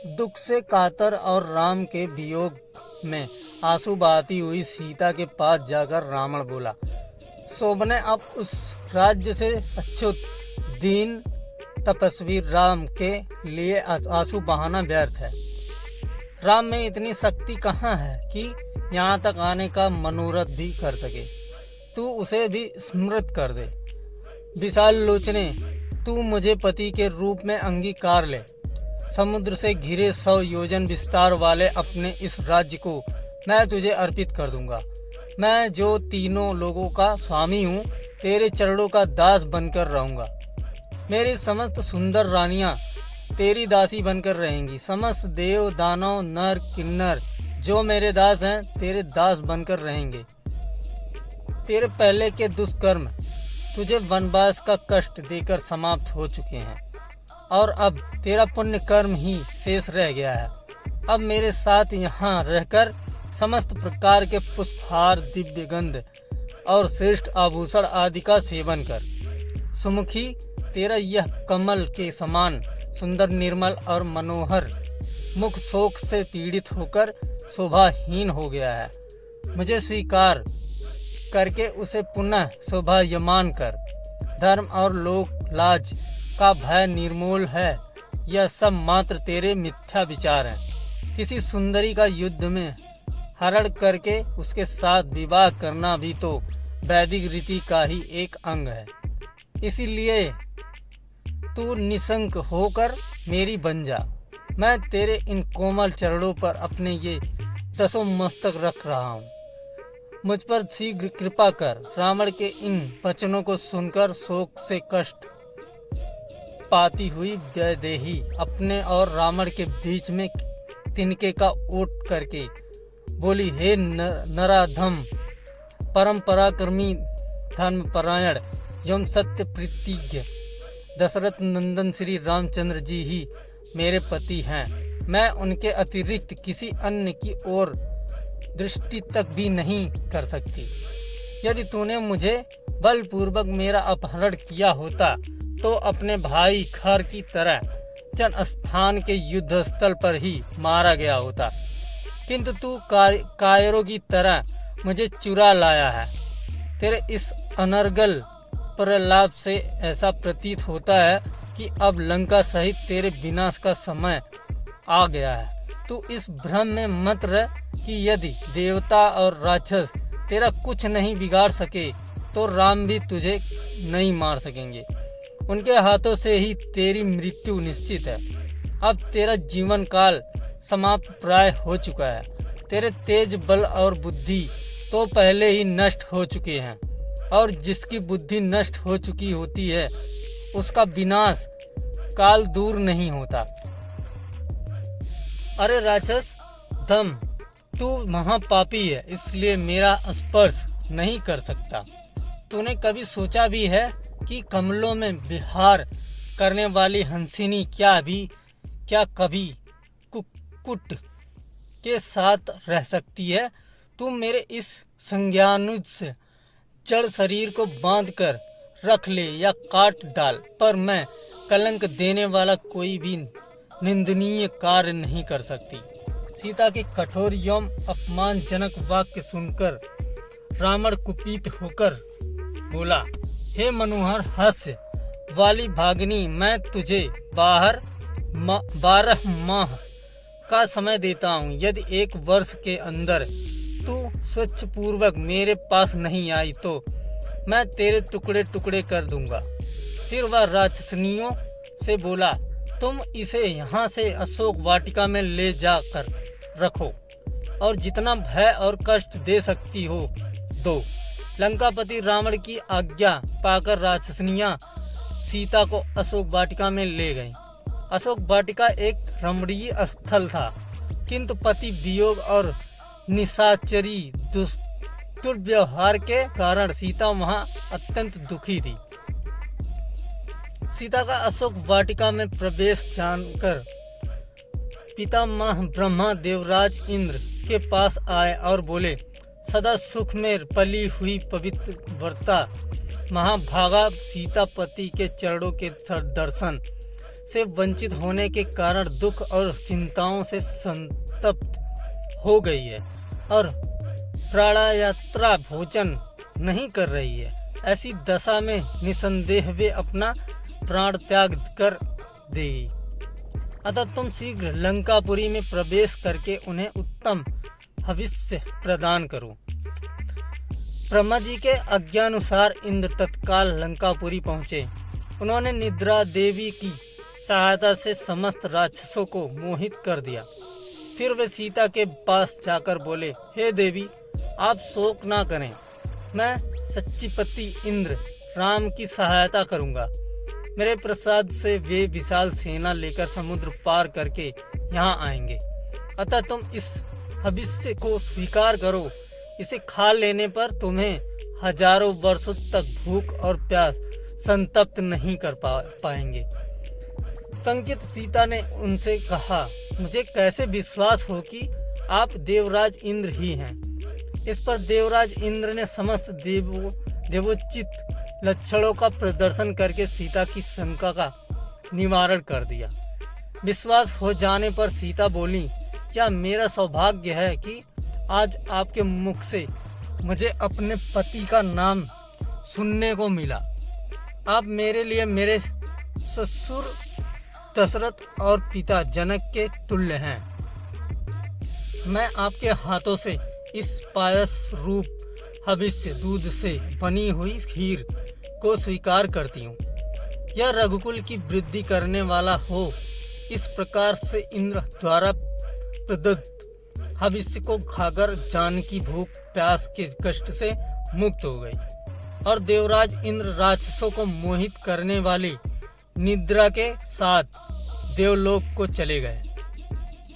दुख से कातर और राम के वियोग में आंसू बहाती हुई सीता के पास जाकर रावण बोला, शोभने अब उस राज्य से अच्युत दीन तपस्वी राम के लिए आंसू बहाना व्यर्थ है। राम में इतनी शक्ति कहाँ है कि यहाँ तक आने का मनोरथ भी कर सके। तू उसे भी स्मृत कर दे। विशाल लोचने, तू मुझे पति के रूप में अंगीकार ले। समुद्र से घिरे 100 योजन विस्तार वाले अपने इस राज्य को मैं तुझे अर्पित कर दूंगा। मैं जो तीनों लोगों का स्वामी हूँ, तेरे चरणों का दास बनकर रहूंगा। मेरी समस्त सुंदर रानियां तेरी दासी बनकर रहेंगी। समस्त देव दानव नर किन्नर जो मेरे दास हैं, तेरे दास बनकर रहेंगे। तेरे पहले के दुष्कर्म तुझे वनवास का कष्ट देकर समाप्त हो चुके हैं और अब तेरा पुण्य कर्म ही शेष रह गया है। अब मेरे साथ यहाँ रहकर समस्त प्रकार के पुष्पहार, दिव्य गंध और श्रेष्ठ आभूषण आदि का सेवन कर। सुमुखी, तेरा यह कमल के समान सुंदर, निर्मल और मनोहर मुख शोक से पीड़ित होकर शोभाहीन हो गया है। मुझे स्वीकार करके उसे पुनः शोभायमान कर। धर्म और लोक लाज का भय निर्मूल है। यह सब मात्र तेरे मिथ्या विचार हैं। किसी सुंदरी का युद्ध में हरण करके उसके साथ विवाह करना भी तो वैदिक रीति का ही एक अंग है। इसीलिए तू निशंक होकर मेरी बन जा। मैं तेरे इन कोमल चरणों पर अपने ये 10 मस्तक रख रहा हूँ। मुझ पर शीघ्र कृपा कर। रावण के इन वचनों को सुनकर शोक से कष्ट पाती हुई वैदेही अपने और रावण के बीच में तिनके का ओट करके बोली, हे नराधम, परम पराक्रमी, धर्मपरायण एवं सत्य प्रतिज्ञ दशरथ नंदन श्री रामचंद्र जी ही मेरे पति हैं। मैं उनके अतिरिक्त किसी अन्य की ओर दृष्टि तक भी नहीं कर सकती। यदि तूने मुझे बलपूर्वक मेरा अपहरण किया होता तो अपने भाई खर की तरह जनस्थान के युद्ध स्थल पर ही मारा गया होता, किंतु तू कायरों की तरह मुझे चुरा लाया है। तेरे इस अनर्गल प्रलाप से ऐसा प्रतीत होता है कि अब लंका सहित तेरे विनाश का समय आ गया है। तू इस भ्रम में मत रह कि यदि देवता और राक्षस तेरा कुछ नहीं बिगाड़ सके तो राम भी तुझे नहीं मार सकेंगे। उनके हाथों से ही तेरी मृत्यु निश्चित है। अब तेरा जीवन काल समाप्त प्राय हो चुका है। तेरे तेज, बल और बुद्धि तो पहले ही नष्ट हो चुके हैं और जिसकी बुद्धि नष्ट हो चुकी होती है उसका विनाश काल दूर नहीं होता। अरे राक्षस धम, तू महापापी है, इसलिए मेरा स्पर्श नहीं कर सकता। तूने कभी सोचा भी है कि कमलों में विहार करने वाली हंसिनी क्या कभी कुक्कुट के साथ रह सकती है? तू मेरे इस संज्ञानुज से जड़ शरीर को बांध कर रख ले या काट डाल, पर मैं कलंक देने वाला कोई भी निंदनीय कार्य नहीं कर सकती। सीता के कठोर एवं अपमानजनक वाक्य सुनकर रावण कुपित होकर बोला, हे मनोहर हास्य वाली भागिनी, मैं तुझे 12 माह का समय देता हूँ। यदि 1 वर्ष के अंदर तू स्वच्छ पूर्वक मेरे पास नहीं आई तो मैं तेरे टुकड़े टुकड़े कर दूंगा। फिर वह राक्षसनियों से बोला, तुम इसे यहाँ से अशोक वाटिका में ले जाकर रखो और जितना भय और कष्ट दे सकती हो दो। लंकापति रावण की आज्ञा पाकर राक्षसनियाँ सीता को अशोक वाटिका में ले गईं। अशोक वाटिका एक रमणीय स्थल था, किंतु पति वियोग और निशाचरी दुर्व्यवहार के कारण सीता वहां अत्यंत दुखी थी। सीता का अशोक वाटिका में प्रवेश जानकर पितामह ब्रह्मा देवराज इंद्र के पास आए और बोले, सदा सुख में पली हुई पवित्र व्रता महाभागा सीतापति के चरणों के दर्शन से वंचित होने के कारण दुख और चिंताओं से संतप्त हो गई है और प्राणायात्रा भोजन नहीं कर रही है। ऐसी दशा में निसंदेह वे अपना प्राण त्याग कर देगी। अतः तुम शीघ्र लंकापुरी में प्रवेश करके उन्हें उत्तम हविष्य प्रदान करो। ब्रह्मा जी के आज्ञानुसार इंद्र तत्काल लंकापुरी पहुँचे। उन्होंने निद्रा देवी की सहायता से समस्त राक्षसों को मोहित कर दिया। फिर वे सीता के पास जाकर बोले, हे देवी, आप शोक ना करें, मैं सच्चिपति इंद्र राम की सहायता करूंगा। मेरे प्रसाद से वे विशाल सेना लेकर समुद्र पार करके यहाँ आएंगे। अतः तुम इस हविष्य को स्वीकार करो। इसे खा लेने पर तुम्हें हजारों वर्षों तक भूख और प्यास संतप्त नहीं कर पाएंगे। संकित सीता ने उनसे कहा, मुझे कैसे विश्वास हो कि आप देवराज इंद्र ही हैं। इस पर देवराज इंद्र ने समस्त देवोचित लक्षणों का प्रदर्शन करके सीता की शंका का निवारण कर दिया। विश्वास हो जाने पर सीता बोली, क्या मेरा सौभाग्य है कि आज आपके मुख से मुझे अपने पति का नाम सुनने को मिला। आप मेरे लिए मेरे ससुर दशरथ और पिता जनक के तुल्य हैं। मैं आपके हाथों से इस पायस रूप हविष्य दूध से बनी हुई खीर को स्वीकार करती हूँ। यह रघुकुल की वृद्धि करने वाला हो। इस प्रकार से इंद्र द्वारा प्रदत्त हविष्य को खाकर जानकी भूख प्यास के कष्ट से मुक्त हो गई और देवराज इंद्र राक्षसों को मोहित करने वाली निद्रा के साथ देवलोक को चले गए।